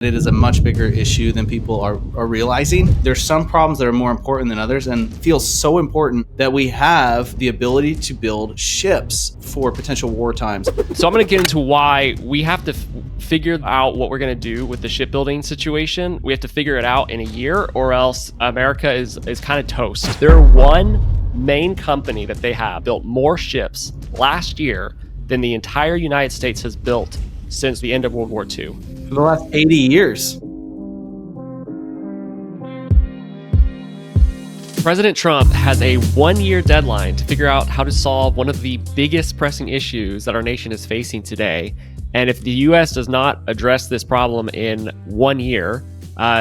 It is a much bigger issue than people are realizing. There's some problems that are more important than others, and it feels so important that we have the ability to build ships for potential war times. So I'm going to get into why we have to figure out what we're going to do with the shipbuilding situation. We have to figure it out in a year, or else America is kind of toast. Their one main company that they have built more ships last year than the entire United States has built since the end of World War II. For the last 80 years. President Trump has a 1-year deadline to figure out how to solve one of the biggest pressing issues that our nation is facing today. And if the U.S. does not address this problem in 1 year,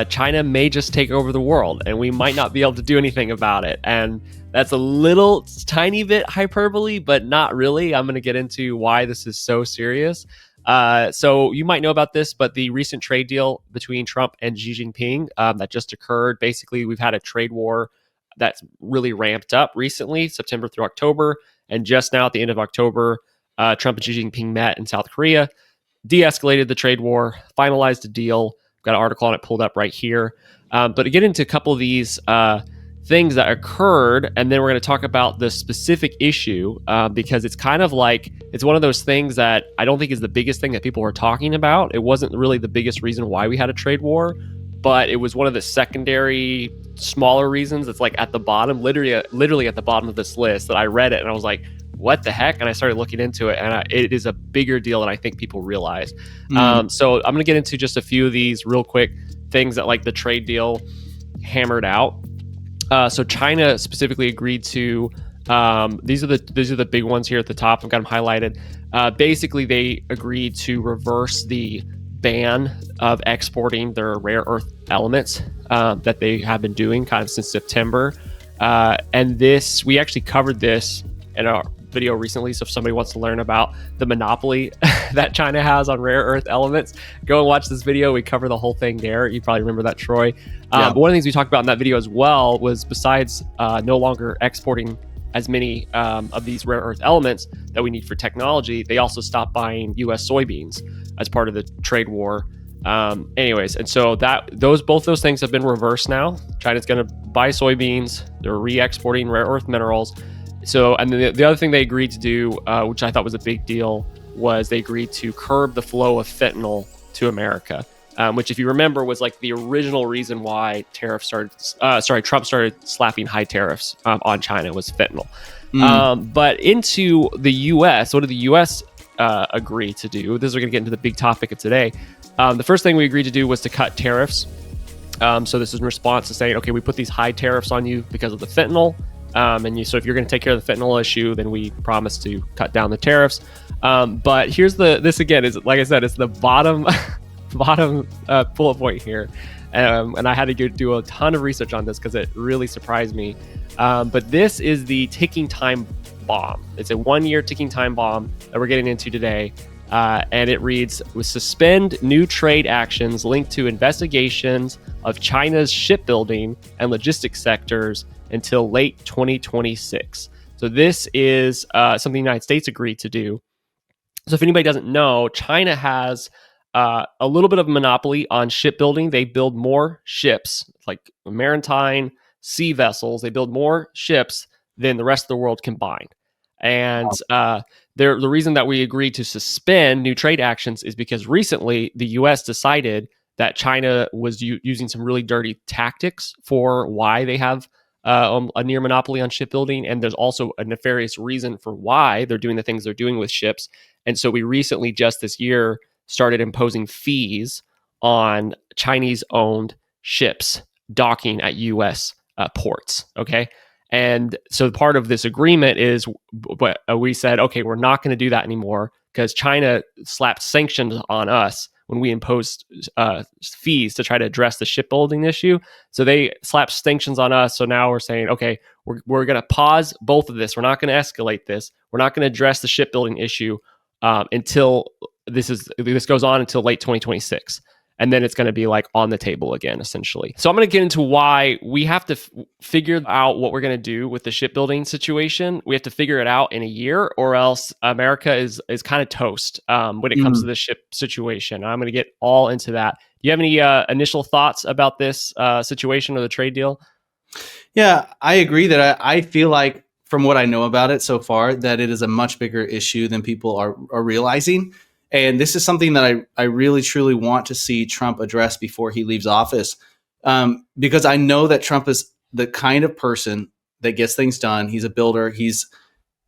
China may just take over the world and we might not be able to do anything about it. And that's a little tiny bit hyperbole, but not really. I'm going to get into why this is so serious. So you might know about this, but the recent trade deal between Trump and Xi Jinping that just occurred, basically we've had a trade war that's really ramped up recently, September through October. And just now at the end of October, Trump and Xi Jinping met in South Korea, de-escalated the trade war, finalized a deal. I've got an article on it pulled up right here. But to get into a couple of these things that occurred, and then we're going to talk about the specific issue because it's kind of like, it's one of those things that I don't think is the biggest thing that people were talking about. It wasn't really the biggest reason why we had a trade war, but it was one of the secondary smaller reasons. It's like at the bottom, literally at the bottom of this list that I read it and I was like, what the heck? And I started looking into it, and it is a bigger deal than I think people realize. So I'm going to get into just a few of these real quick things that like the trade deal hammered out. So China specifically agreed to, these are the big ones here at the top. I've got them highlighted. Basically, they agreed to reverse the ban of exporting their rare earth elements that they have been doing kind of since September. And this, we actually covered this in our video recently. So if somebody wants to learn about the monopoly that China has on rare earth elements, go and watch this video. We cover the whole thing there. You probably remember that, Troy. But one of the things we talked about in that video as well was besides no longer exporting as many of these rare earth elements that we need for technology, they also stopped buying U.S. soybeans as part of the trade war. Anyways, and so both those things have been reversed now. China's going to buy soybeans. They're re-exporting rare earth minerals. So, and then the other thing they agreed to do, which I thought was a big deal, was they agreed to curb the flow of fentanyl to America, which, if you remember, was like the original reason why Trump started slapping high tariffs on China was fentanyl. But into the U.S., what did the U.S. Agree to do? This is going to get into the big topic of today. The first thing we agreed to do was to cut tariffs. So this is in response to saying, okay, we put these high tariffs on you because of the fentanyl. So if you're going to take care of the fentanyl issue, then we promise to cut down the tariffs. But here's this again is, like I said, it's the bottom bullet point here. And I had to do a ton of research on this because it really surprised me. But this is the ticking time bomb. It's a 1-year ticking time bomb that we're getting into today. And it reads, "We suspend new trade actions linked to investigations of China's shipbuilding and logistics sectors until late 2026. So this is something the United States agreed to do. So if anybody doesn't know, China has a little bit of a monopoly on shipbuilding. They build more ships, like maritime sea vessels. They build more ships than the rest of the world combined. And the reason that we agreed to suspend new trade actions is because recently the U.S. decided that China was using some really dirty tactics for why they have a near monopoly on shipbuilding. And there's also a nefarious reason for why they're doing the things they're doing with ships. And so we recently, just this year, started imposing fees on Chinese-owned ships docking at U.S. Ports. Okay. And so part of this agreement is what we said, okay, we're not going to do that anymore because China slapped sanctions on us when we imposed fees to try to address the shipbuilding issue. So they slapped sanctions on us. So now we're saying, okay, we're going to pause both of this. We're not going to escalate this. We're not going to address the shipbuilding issue until this goes on until late 2026. and then it's going to be like on the table again, essentially. So I'm going to get into why we have to figure out what we're going to do with the shipbuilding situation. We have to figure it out in a year, or else America is kind of toast when it comes to the ship situation. I'm going to get all into that. Do you have any initial thoughts about this situation or the trade deal? Yeah, I agree that I feel like, from what I know about it so far, that it is a much bigger issue than people are realizing. And this is something that I really, truly want to see Trump address before he leaves office, because I know that Trump is the kind of person that gets things done. He's a builder. He's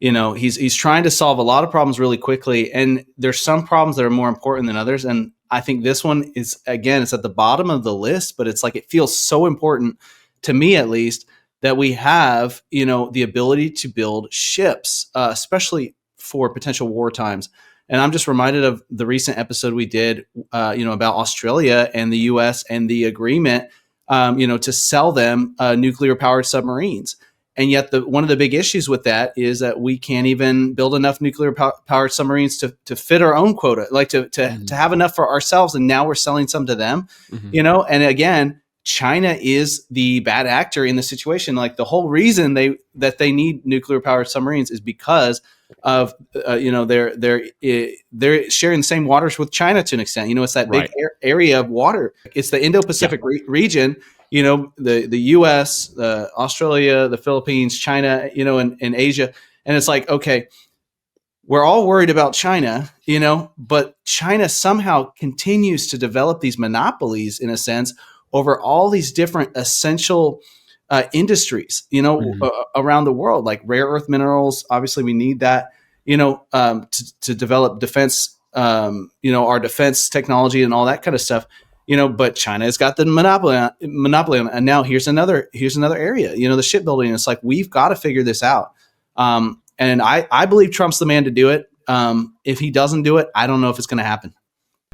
trying to solve a lot of problems really quickly. And there's some problems that are more important than others. And I think this one is, again, it's at the bottom of the list, but it's like, it feels so important to me, at least, that we have, the ability to build ships, especially for potential war times. And I'm just reminded of the recent episode we did, about Australia and the U.S. and the agreement, to sell them nuclear-powered submarines. And yet, one of the big issues with that is that we can't even build enough nuclear-powered submarines to fit our own quota, like to have enough for ourselves. And now we're selling some to them, And again, China is the bad actor in the situation. Like, the whole reason that they need nuclear-powered submarines is because of they're sharing the same waters with China to an extent. It's that big area of water. It's the Indo-Pacific region. The U.S., Australia, the Philippines, China, and Asia. And it's like, okay, we're all worried about China, but China somehow continues to develop these monopolies, in a sense, over all these different essential industries, around the world, like rare earth minerals. Obviously, we need that, to develop defense, our defense technology and all that kind of stuff. But China has got the monopoly on, and now here's another area, the shipbuilding. It's like, we've got to figure this out. And I believe Trump's the man to do it. If he doesn't do it, I don't know if it's going to happen.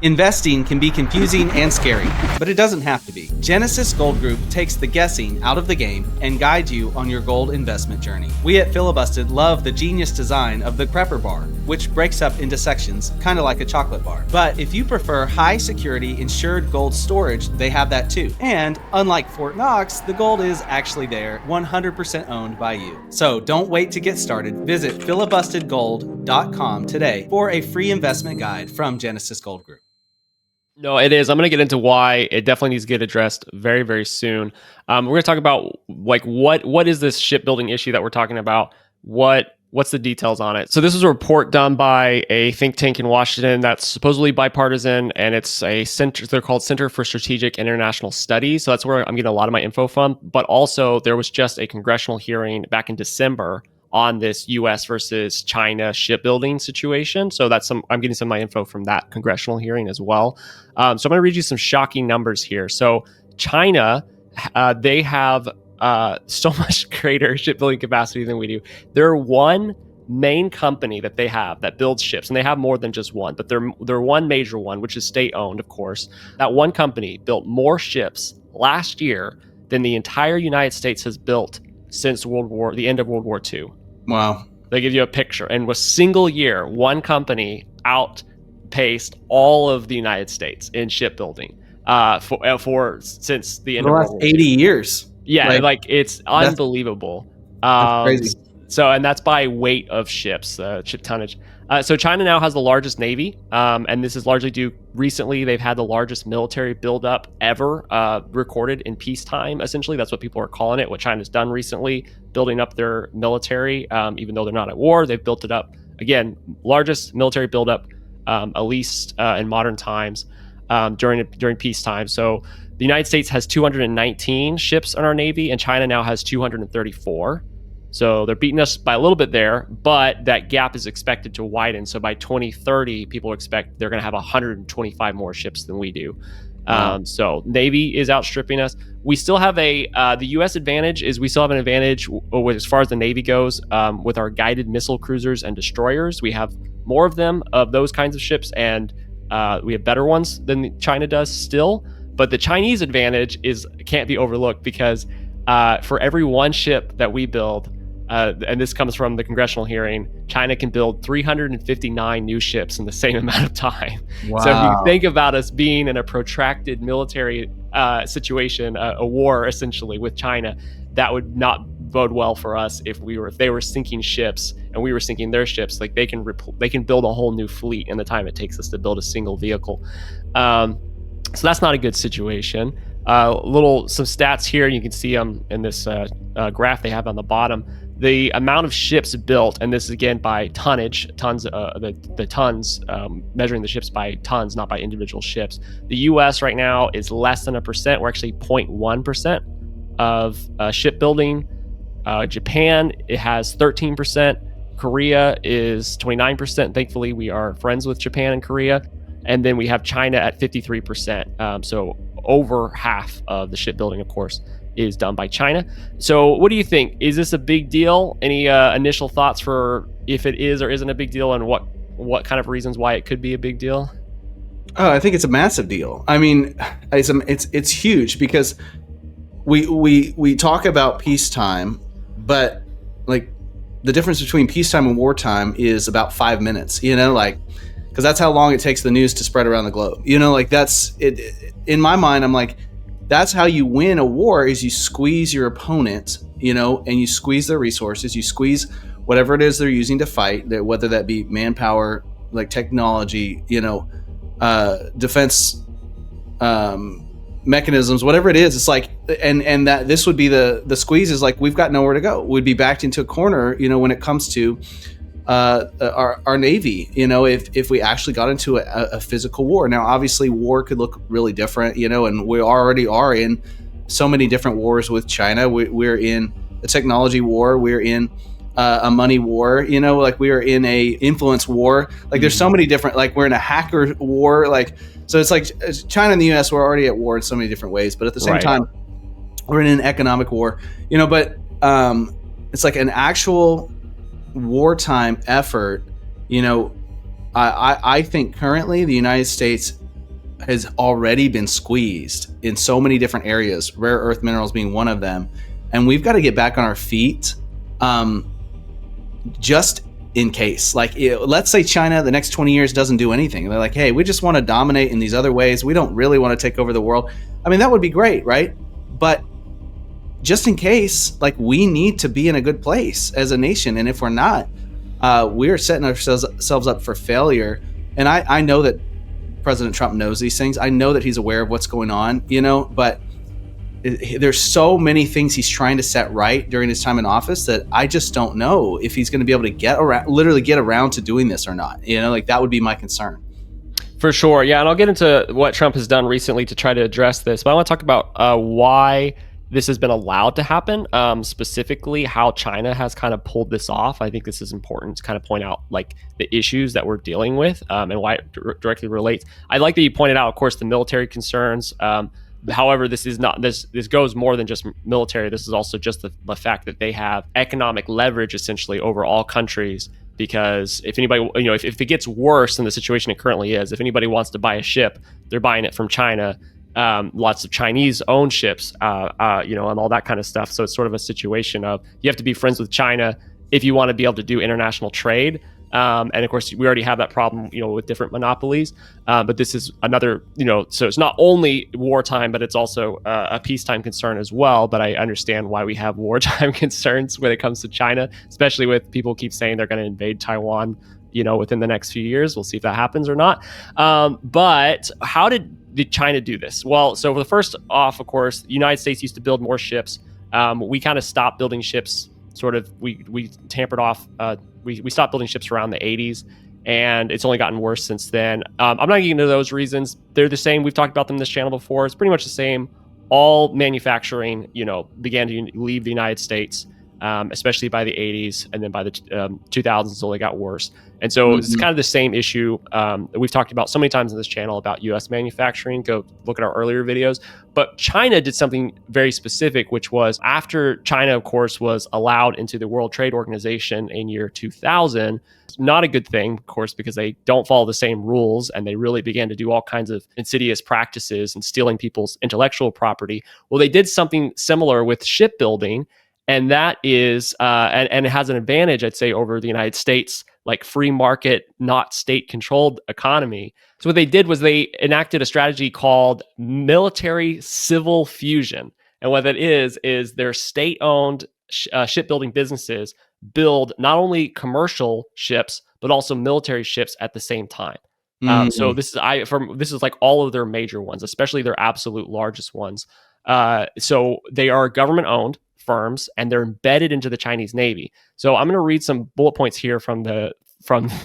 Investing can be confusing and scary, but it doesn't have to be. Genesis Gold Group takes the guessing out of the game and guides you on your gold investment journey. We at Filibusted love the genius design of the Prepper Bar, which breaks up into sections, kind of like a chocolate bar. But if you prefer high security insured gold storage, they have that too. And unlike Fort Knox, the gold is actually there, 100% owned by you. So don't wait to get started. Visit filibustedgold.com today for a free investment guide from Genesis Gold Group. No, it is. I'm going to get into why it definitely needs to get addressed very, very soon. We're going to talk about like what is this shipbuilding issue that we're talking about? What's the details on it? So this is a report done by a think tank in Washington that's supposedly bipartisan, and it's a center. They're called Center for Strategic International Studies. So that's where I'm getting a lot of my info from. But also, there was just a congressional hearing back in December on this U.S. versus China shipbuilding situation. So I'm getting some of my info from that congressional hearing as well. So I'm going to read you some shocking numbers here. So China, they have so much greater shipbuilding capacity than we do. They're one main company that they have that builds ships, and they have more than just one, but they're one major one, which is state-owned, of course. That one company built more ships last year than the entire United States has built since the end of World War II. Wow. They give you a picture. And with single year, one company outpaced all of the United States in shipbuilding for since the end of last 80 years. Yeah, like it's unbelievable. That's crazy. So, and that's by weight of ships, ship tonnage. So China now has the largest navy, and this is largely due recently. They've had the largest military buildup ever recorded in peacetime. Essentially, that's what people are calling it. What China's done recently, building up their military, even though they're not at war, they've built it up. Again, largest military buildup, at least in modern times, during peacetime. So the United States has 219 ships in our navy, and China now has 234. So they're beating us by a little bit there, but that gap is expected to widen. So by 2030, people expect they're going to have 125 more ships than we do. Wow. So Navy is outstripping us. We still have the U.S. advantage is we still have an advantage as far as the Navy goes with our guided missile cruisers and destroyers. We have more of them, of those kinds of ships, and we have better ones than China does still. But the Chinese advantage can't be overlooked because for every one ship that we build, and this comes from the congressional hearing, China can build 359 new ships in the same amount of time. Wow. So if you think about us being in a protracted military situation, a war essentially with China, that would not bode well for us if they were sinking ships and we were sinking their ships. Like they can build a whole new fleet in the time it takes us to build a single vehicle. So that's not a good situation. Some stats here. You can see them in this graph they have on the bottom. The amount of ships built, and this is again by tonnage, tons, the tons, measuring the ships by tons, not by individual ships. The U.S. right now is less than 1%. We're actually 0.1% of shipbuilding. Japan, it has 13%. Korea is 29%. Thankfully, we are friends with Japan and Korea. And then we have China at 53%. So over half of the shipbuilding, of course, is done by China. So what do you think? Is this a big deal? Any initial thoughts for if it is or isn't a big deal, and what kind of reasons why it could be a big deal? Oh, I think it's a massive deal. I mean, it's huge because we talk about peacetime, but like the difference between peacetime and wartime is about 5 minutes, like, because that's how long it takes the news to spread around the globe. Like that's it. In my mind, I'm like, that's how you win a war is you squeeze your opponent, and you squeeze their resources, you squeeze whatever it is they're using to fight, whether that be manpower, like technology, defense mechanisms, whatever it is. It's like, and that this would be the squeeze is like, we've got nowhere to go. We'd be backed into a corner, when it comes to our Navy, if we actually got into a physical war. Now, obviously, war could look really different, and we already are in so many different wars with China. We're in a technology war. We're in a money war, like we are in a influence war. Like there's so many different, like we're in a hacker war. Like, so it's like China and the US were already at war in so many different ways, but at the same time, we're in an economic war, but it's like an actual wartime effort. I think currently the United States has already been squeezed in so many different areas, rare earth minerals being one of them, and we've got to get back on our feet, just in case. Like, let's say China the next 20 years doesn't do anything. They're like, hey, we just want to dominate in these other ways. We don't really want to take over the world. I mean, that would be great, right? But just in case, like, we need to be in a good place as a nation. And if we're not, we're setting ourselves up for failure. And I know that President Trump knows these things. I know that he's aware of what's going on, but there's so many things he's trying to set right during his time in office that I just don't know if he's going to be able to get around to doing this or not. Like that would be my concern. For sure. Yeah. And I'll get into what Trump has done recently to try to address this, but I want to talk about why this has been allowed to happen, specifically how China has kind of pulled this off. I think this is important to kind of point out like the issues that we're dealing with, and why it directly relates. I like that you pointed out, of course, the military concerns. However, this is not this goes more than just military. This is also just the fact that they have economic leverage essentially over all countries. Because if anybody, if it gets worse than the situation it currently is, if anybody wants to buy a ship, they're buying it from China. Lots of Chinese owned ships, and all that kind of stuff. So it's sort of a situation of you have to be friends with China if you want to be able to do international trade. And of course, we already have that problem, with different monopolies. But this is another, so it's not only wartime, but it's also a peacetime concern as well. But I understand why we have wartime concerns when it comes to China, especially with people keep saying they're going to invade Taiwan, within the next few years. We'll see if that happens or not. But how did China do this? Well, so for the first off, of course, the United States used to build more ships. We kind of stopped building ships. Sort of, we tampered off. We stopped building ships around the 80s, and it's only gotten worse since then. I'm not getting into those reasons. They're the same. We've talked about them in this channel before. It's pretty much the same. All manufacturing, began to leave the United States, especially by the 80s, and then by the 2000s, it only got worse. And so it's kind of the same issue that we've talked about so many times in this channel about U.S. manufacturing. Go look at our earlier videos. But China did something very specific, which was after China, of course, was allowed into the World Trade Organization in year 2000. Not a good thing, of course, because they don't follow the same rules, and they really began to do all kinds of insidious practices and stealing people's intellectual property. Well, they did something similar with shipbuilding. And that is, and it has an advantage, I'd say, over the United States, like free market, not state controlled economy. So what they did was they enacted a strategy called military civil fusion. And what that is their state owned shipbuilding businesses build not only commercial ships, but also military ships at the same time. So this is like all of their major ones, especially their absolute largest ones. So they are government owned firms and they're embedded into the Chinese Navy. So I'm going to read some bullet points here from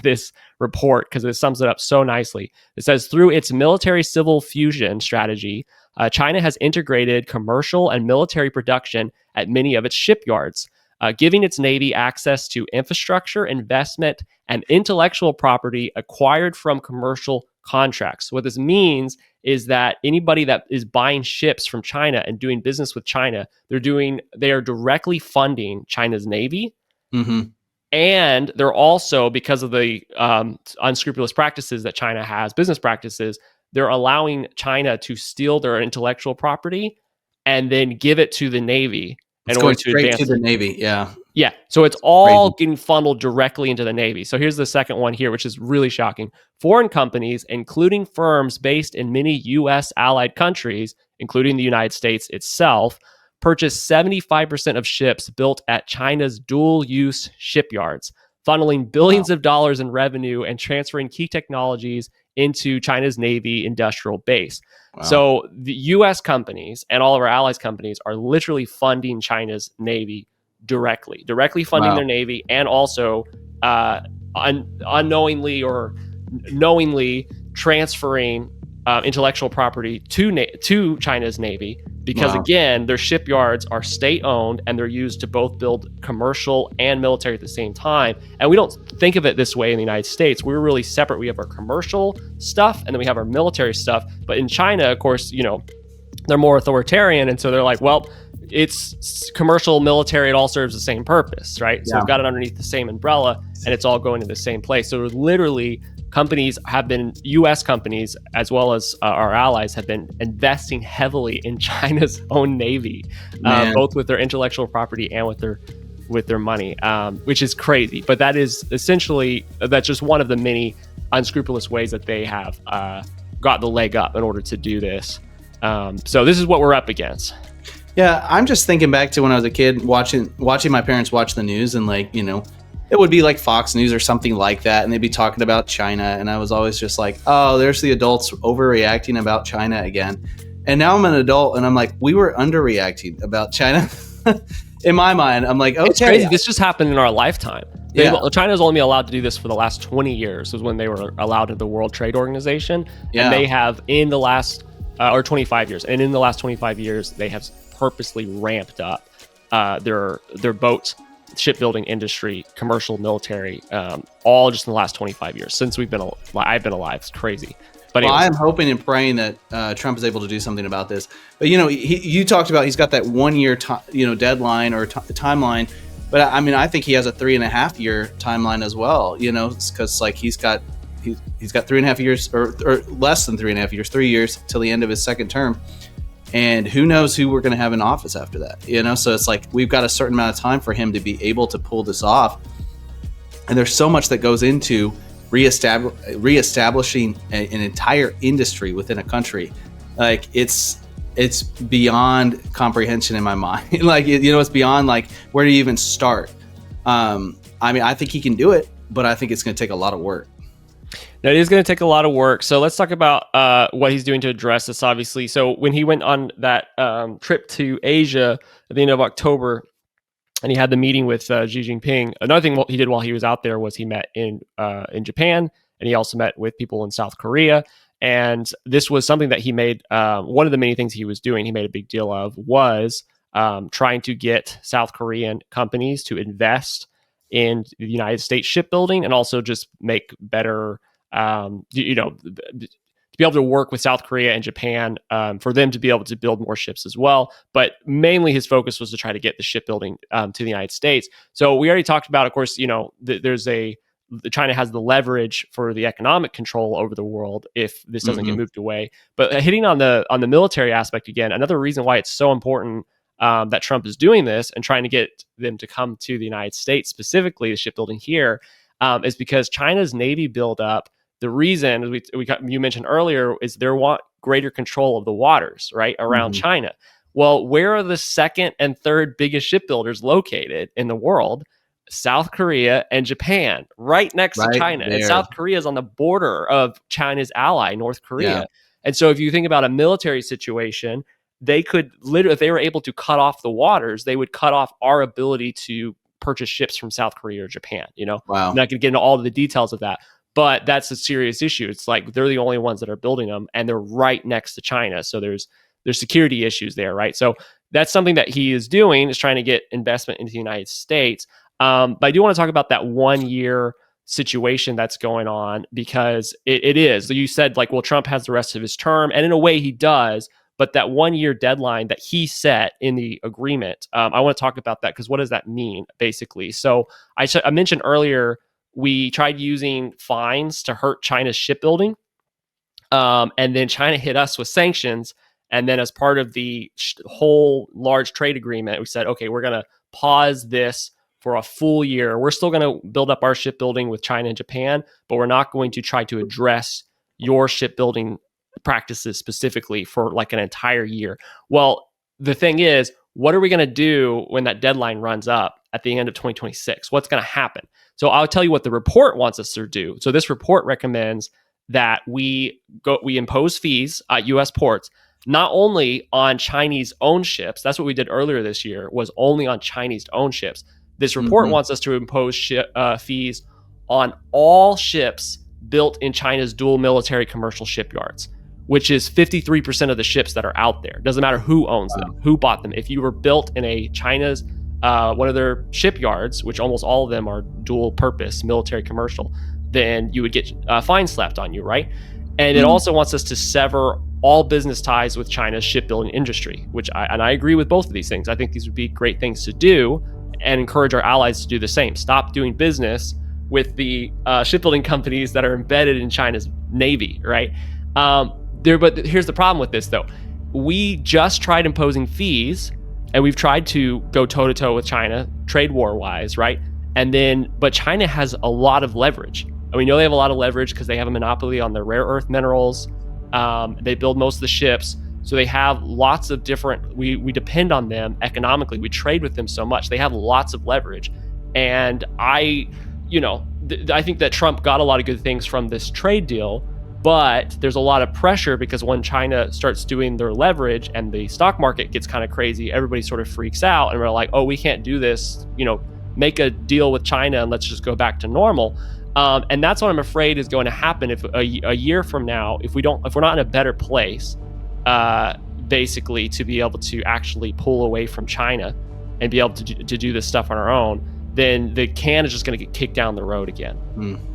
this report because it sums it up so nicely. It says, through its military civil fusion strategy, China has integrated commercial and military production at many of its shipyards, giving its Navy access to infrastructure, investment, and intellectual property acquired from commercial contracts. What this means is that anybody that is buying ships from China and doing business with China, they are directly funding China's Navy. Mm-hmm. And they're also, because of the unscrupulous practices that China has, business practices, they're allowing China to steal their intellectual property and then give it to the Navy in order to advance to the Navy. Yeah. Yeah. So it's all getting funneled directly into the Navy. So here's the second one here, which is really shocking. Foreign companies, including firms based in many U.S. allied countries, including the United States itself, purchased 75% of ships built at China's dual-use shipyards, funneling billions of dollars in revenue and transferring key technologies into China's Navy industrial base. Wow. So the U.S. companies and all of our allies companies are literally funding China's Navy directly funding their Navy, and also unknowingly or knowingly transferring intellectual property to China's Navy, because again, their shipyards are state-owned and they're used to both build commercial and military at the same time. And we don't think of it this way in the United States. We're really separate. We have our commercial stuff and then we have our military stuff. But in China, of course, they're more authoritarian, and so they're like, well, it's commercial, military, it all serves the same purpose, right? So we've got it underneath the same umbrella and it's all going to the same place. So literally, companies have been, U.S. companies, as well as our allies, have been investing heavily in China's own Navy, both with their intellectual property and with their money, which is crazy. But that is essentially, that's just one of the many unscrupulous ways that they have got the leg up in order to do this. So this is what we're up against. Yeah, I'm just thinking back to when I was a kid watching my parents watch the news, and it would be like Fox News or something like that, and they'd be talking about China, and I was always just like, oh, there's the adults overreacting about China again. And now I'm an adult and I'm like, we were underreacting about China. In my mind, I'm like, okay. It's crazy. This just happened in our lifetime. China's only been allowed to do this for the last 20 years, was when they were allowed into the World Trade Organization. And they have in the last, or 25 years, and in the last 25 years, they have purposely ramped up their boat shipbuilding industry, commercial, military, all just in the last 25 years since I've been alive. It's crazy. But well, I'm hoping and praying that Trump is able to do something about this. But you talked about he's got that 1 year deadline or timeline. But I mean, I think he has a 3.5 year timeline as well. Because he's got 3.5 years or less than 3.5 years, 3 years till the end of his second term. And who knows who we're going to have in office after that, So it's like we've got a certain amount of time for him to be able to pull this off. And there's so much that goes into reestablishing an entire industry within a country. Like it's beyond comprehension in my mind. It's beyond where do you even start? I mean, I think he can do it, but I think it's going to take a lot of work. Now, it is going to take a lot of work. So let's talk about what he's doing to address this, obviously. So when he went on that trip to Asia at the end of October, and he had the meeting with Xi Jinping, another thing he did while he was out there was he met in Japan, and he also met with people in South Korea. And this was something that he made, one of the many things he was doing, he made a big deal of, was trying to get South Korean companies to invest in the United States shipbuilding, and also just make better, to be able to work with South Korea and Japan, for them to be able to build more ships as well. But mainly his focus was to try to get the shipbuilding to the United States. So we already talked about, of course, China has the leverage for the economic control over the world if this doesn't get moved away. But hitting on the military aspect again, another reason why it's so important that Trump is doing this and trying to get them to come to the United States, specifically the shipbuilding here, is because China's Navy buildup. The reason you mentioned earlier is they want greater control of the waters, right, around China. Well, where are the second and third biggest shipbuilders located in the world? South Korea and Japan, right next to China. There. And South Korea is on the border of China's ally, North Korea. Yeah. And so if you think about a military situation, they could literally, if they were able to cut off the waters, they would cut off our ability to purchase ships from South Korea or Japan. Wow. I'm not going to get into all of the details of that, but that's a serious issue. It's like they're the only ones that are building them, and they're right next to China. So there's security issues there, right? So that's something that he is doing, is trying to get investment into the United States. But I do want to talk about that 1 year situation that's going on, because it is. You said, like, well, Trump has the rest of his term, and in a way he does. But that 1 year deadline that he set in the agreement, I want to talk about that, because what does that mean, basically? So I mentioned earlier, we tried using fines to hurt China's shipbuilding. And then China hit us with sanctions. And then as part of the whole large trade agreement, we said, okay, we're going to pause this for a full year. We're still going to build up our shipbuilding with China and Japan, but we're not going to try to address your shipbuilding practices specifically for like an entire year. Well, the thing is, what are we going to do when that deadline runs up at the end of 2026? What's going to happen? So I'll tell you what the report wants us to do. So this report recommends that we impose fees at U.S. ports, not only on Chinese owned ships. That's what we did earlier this year, was only on Chinese owned ships. This report wants us to impose fees on all ships built in China's dual military commercial shipyards, which is 53% of the ships that are out there. Doesn't matter who owns them, who bought them. If you were built in a China's, one of their shipyards, which almost all of them are dual purpose, military commercial, then you would get fines slapped on you, right? And it also wants us to sever all business ties with China's shipbuilding industry, which I agree with both of these things. I think these would be great things to do, and encourage our allies to do the same. Stop doing business with the shipbuilding companies that are embedded in China's Navy, right? But here's the problem with this, though. We just tried imposing fees, and we've tried to go toe-to-toe with China, trade war-wise, right? But China has a lot of leverage. And we know they have a lot of leverage because they have a monopoly on the rare earth minerals. They build most of the ships. So they have lots of different, we depend on them economically. We trade with them so much. They have lots of leverage. And I think that Trump got a lot of good things from this trade deal, but there's a lot of pressure, because when China starts doing their leverage and the stock market gets kind of crazy, everybody sort of freaks out, and we're like, oh, we can't do this, make a deal with China and let's just go back to normal. And that's what I'm afraid is going to happen if a year from now, if we're not in a better place, basically, to be able to actually pull away from China and be able to do this stuff on our own, then the can is just going to get kicked down the road again,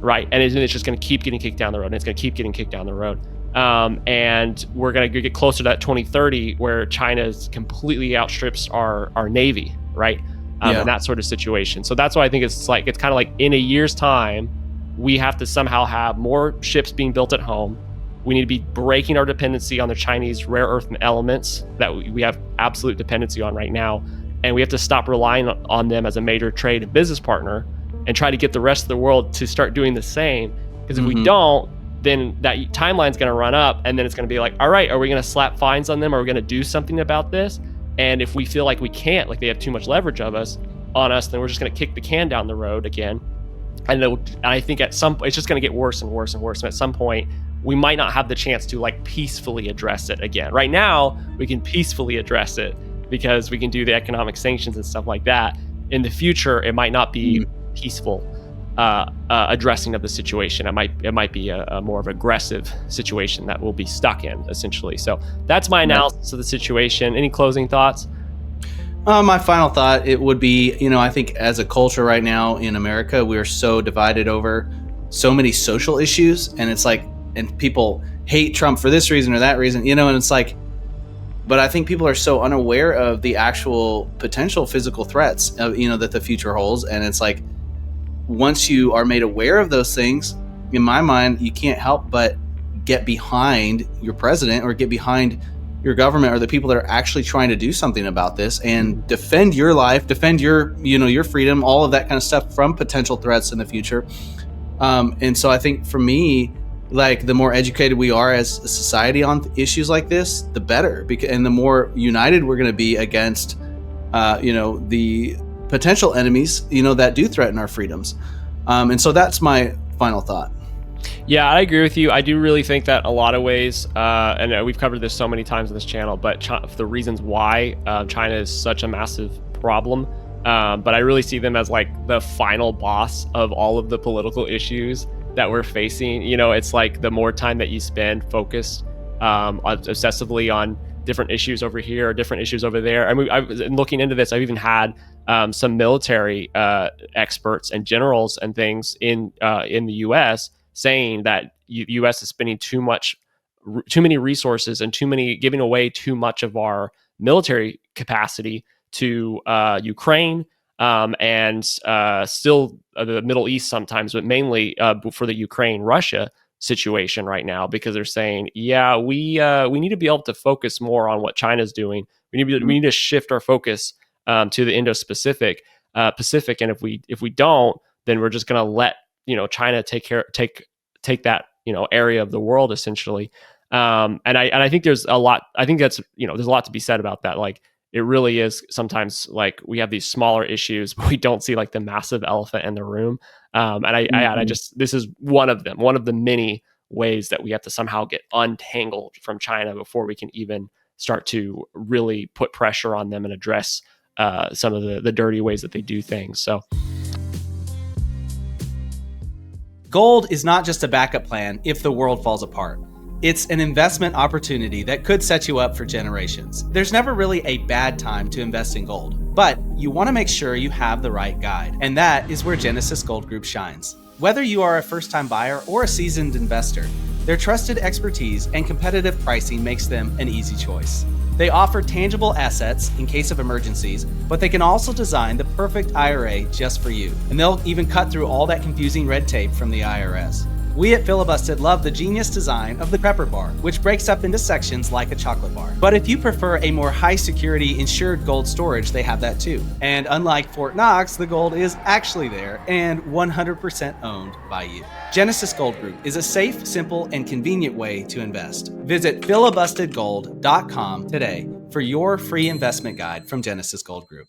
right? And it's just going to keep getting kicked down the road, and it's going to keep getting kicked down the road. And we're going to get closer to that 2030 where China completely outstrips our Navy, right? In that sort of situation. So that's why I think it's kind of like in a year's time, we have to somehow have more ships being built at home. We need to be breaking our dependency on the Chinese rare earth elements that we have absolute dependency on right now. And we have to stop relying on them as a major trade and business partner, and try to get the rest of the world to start doing the same. Because if we don't, then that timeline's going to run up, and then it's going to be like, all right, are we going to slap fines on them? Are we going to do something about this? And if we feel like we can't, like they have too much leverage on us, then we're just going to kick the can down the road again. And I think it's just going to get worse and worse and worse. And at some point, we might not have the chance to like peacefully address it again. Right now, we can peacefully address it because we can do the economic sanctions and stuff like that. In the future, it might not be peaceful addressing of the situation. It might be a more of aggressive situation that we'll be stuck in, essentially. So that's my analysis of the situation. Any closing thoughts? My final thought, it would be, I think as a culture right now in America, we are so divided over so many social issues, and it's like, and people hate Trump for this reason or that reason, and it's like, but I think people are so unaware of the actual potential physical threats, that the future holds. And it's like, once you are made aware of those things, in my mind, you can't help but get behind your president or get behind your government are the people that are actually trying to do something about this and defend your life, defend your, your freedom, all of that kind of stuff from potential threats in the future. And so I think for me, like, the more educated we are as a society on issues like this, the better, and the more united we're going to be against, the potential enemies, that do threaten our freedoms. And so that's my final thought. Yeah, I agree with you. I do really think that a lot of ways, and we've covered this so many times on this channel, but the reasons why China is such a massive problem, but I really see them as like the final boss of all of the political issues that we're facing. It's like the more time that you spend focused obsessively on different issues over here or different issues over there. I mean, I've been looking into this. I've even had some military experts and generals and things in the U.S. saying that U.S. is spending too many resources and giving away too much of our military capacity to Ukraine and still the Middle East sometimes, but mainly for the Ukraine-Russia situation right now, because they're saying, yeah, we need to be able to focus more on what China's doing. We need to shift our focus to the Indo-Pacific, and if we don't, then we're just going to let China take that area of the world essentially. And I think there's a lot. I think that's there's a lot to be said about that. Like, it really is sometimes like we have these smaller issues, but we don't see like the massive elephant in the room. And I just, this is one of them, one of the many ways that we have to somehow get untangled from China before we can even start to really put pressure on them and address some of the dirty ways that they do things. So gold is not just a backup plan if the world falls apart. It's an investment opportunity that could set you up for generations. There's never really a bad time to invest in gold, but you want to make sure you have the right guide. And that is where Genesis Gold Group shines. Whether you are a first-time buyer or a seasoned investor, their trusted expertise and competitive pricing makes them an easy choice. They offer tangible assets in case of emergencies, but they can also design the perfect IRA just for you. And they'll even cut through all that confusing red tape from the IRS. We at Filibusted love the genius design of the Prepper Bar, which breaks up into sections like a chocolate bar. But if you prefer a more high-security insured gold storage, they have that too. And unlike Fort Knox, the gold is actually there and 100% owned by you. Genesis Gold Group is a safe, simple, and convenient way to invest. Visit filibustedgold.com today for your free investment guide from Genesis Gold Group.